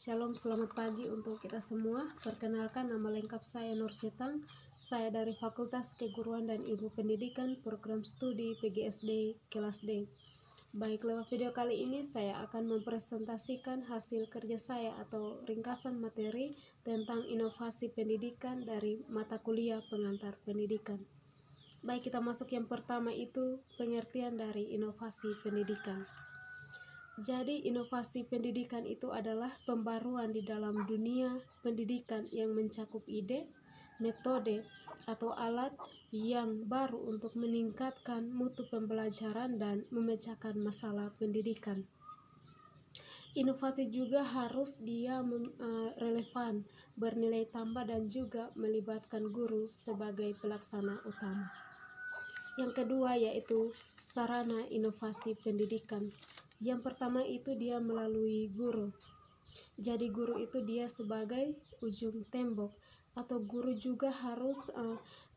Shalom, selamat pagi untuk kita semua. Perkenalkan, nama lengkap saya Nur Cetang. Saya dari Fakultas Keguruan dan Ilmu Pendidikan, Program Studi PGSD Kelas D. Baik, lewat video kali ini saya akan mempresentasikan hasil kerja saya atau ringkasan materi tentang inovasi pendidikan dari mata kuliah pengantar pendidikan. Baik, kita masuk yang pertama, itu pengertian dari inovasi pendidikan. Jadi inovasi pendidikan itu adalah pembaruan di dalam dunia pendidikan yang mencakup ide, metode, atau alat yang baru untuk meningkatkan mutu pembelajaran dan memecahkan masalah pendidikan. Inovasi juga harus relevan, bernilai tambah dan juga melibatkan guru sebagai pelaksana utama. Yang kedua yaitu sarana inovasi pendidikan. Yang pertama itu dia melalui guru. Jadi guru itu dia sebagai ujung tembok, atau guru juga harus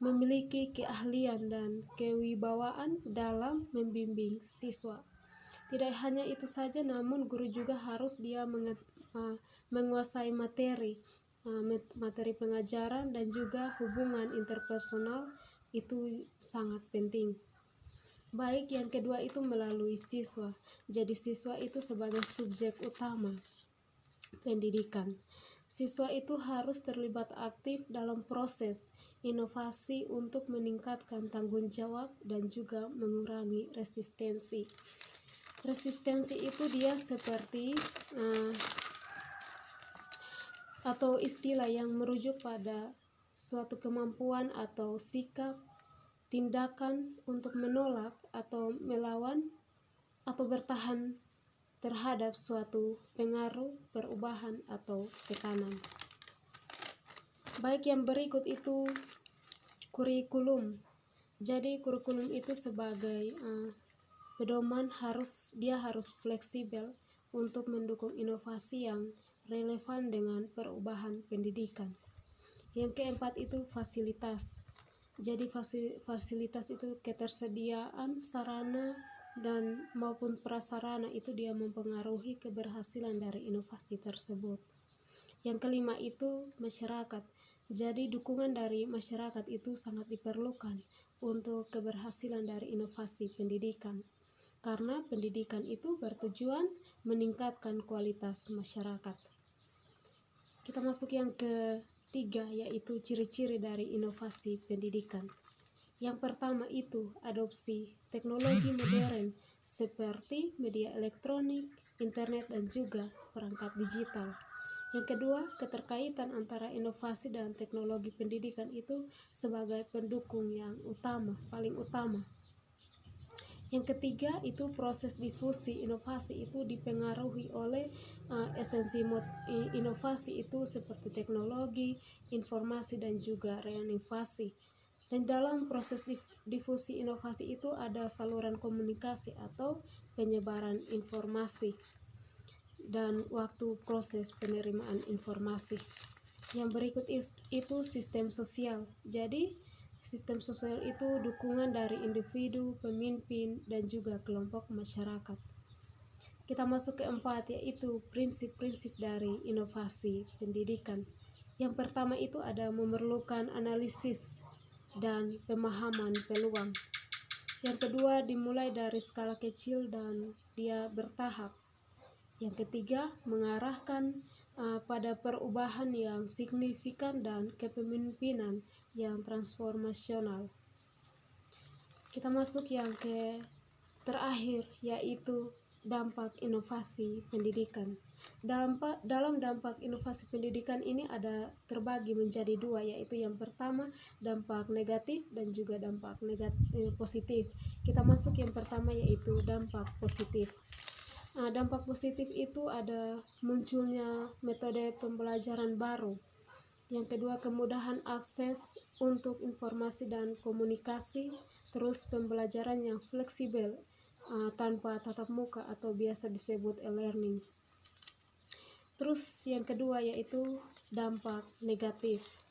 memiliki keahlian dan kewibawaan dalam membimbing siswa. Tidak hanya itu saja, namun guru juga harus dia menguasai materi pengajaran dan juga hubungan interpersonal, itu sangat penting. Baik, yang kedua itu melalui siswa. Jadi siswa itu sebagai subjek utama pendidikan. Siswa itu harus terlibat aktif dalam proses inovasi untuk meningkatkan tanggung jawab dan juga mengurangi resistensi. Resistensi itu dia seperti atau istilah yang merujuk pada suatu kemampuan atau sikap tindakan untuk menolak atau melawan atau bertahan terhadap suatu pengaruh, perubahan, atau tekanan. Baik, yang berikut itu kurikulum. Jadi kurikulum itu sebagai pedoman harus fleksibel untuk mendukung inovasi yang relevan dengan perubahan pendidikan. Yang keempat itu fasilitas. Jadi fasilitas itu ketersediaan sarana dan maupun prasarana itu dia mempengaruhi keberhasilan dari inovasi tersebut. Yang kelima itu masyarakat. Jadi dukungan dari masyarakat itu sangat diperlukan untuk keberhasilan dari inovasi pendidikan. Karena pendidikan itu bertujuan meningkatkan kualitas masyarakat. Kita masuk yang ketiga, yaitu ciri-ciri dari inovasi pendidikan. Yang pertama itu adopsi teknologi modern seperti media elektronik, internet, dan juga perangkat digital. Yang kedua, keterkaitan antara inovasi dan teknologi pendidikan itu sebagai pendukung yang paling utama. Yang ketiga itu proses difusi inovasi itu dipengaruhi oleh esensi inovasi itu seperti teknologi, informasi, dan juga reinovasi. Dan dalam proses difusi inovasi itu ada saluran komunikasi atau penyebaran informasi dan waktu proses penerimaan informasi. Yang berikut itu sistem sosial. Jadi sistem sosial itu dukungan dari individu, pemimpin, dan juga kelompok masyarakat. Kita masuk ke keempat, yaitu prinsip-prinsip dari inovasi pendidikan. Yang pertama itu ada memerlukan analisis dan pemahaman peluang. Yang kedua dimulai dari skala kecil dan dia bertahap. Yang ketiga mengarahkan pada perubahan yang signifikan dan kepemimpinan yang transformasional. Kita masuk yang terakhir, yaitu dampak inovasi pendidikan. Dalam dampak inovasi pendidikan ini ada terbagi menjadi dua, yaitu yang pertama dampak negatif dan juga dampak positif. Kita masuk yang pertama, yaitu dampak positif. Dampak positif itu ada munculnya metode pembelajaran baru. Yang kedua, kemudahan akses untuk informasi dan komunikasi. Terus pembelajaran yang fleksibel tanpa tatap muka atau biasa disebut e-learning. Terus yang kedua yaitu dampak negatif.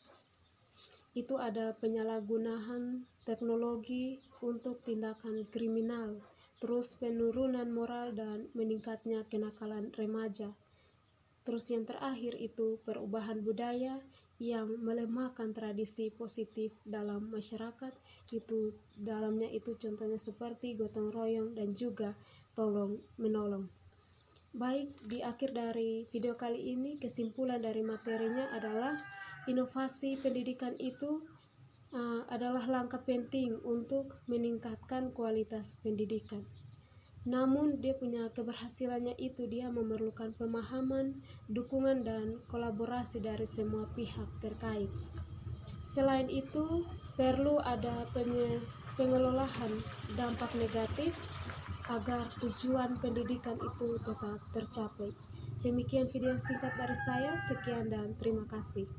Itu ada penyalahgunaan teknologi untuk tindakan kriminal. Terus penurunan moral dan meningkatnya kenakalan remaja. Terus yang terakhir itu perubahan budaya yang melemahkan tradisi positif dalam masyarakat, itu dalamnya itu contohnya seperti gotong royong dan juga tolong menolong. Baik, di akhir dari video kali ini kesimpulan dari materinya adalah inovasi pendidikan itu adalah langkah penting untuk meningkatkan kualitas pendidikan. Namun dia punya keberhasilannya itu dia memerlukan pemahaman, dukungan dan kolaborasi dari semua pihak terkait. Selain itu, perlu ada pengelolaan dampak negatif agar tujuan pendidikan itu tetap tercapai. Demikian video singkat dari saya, sekian dan terima kasih.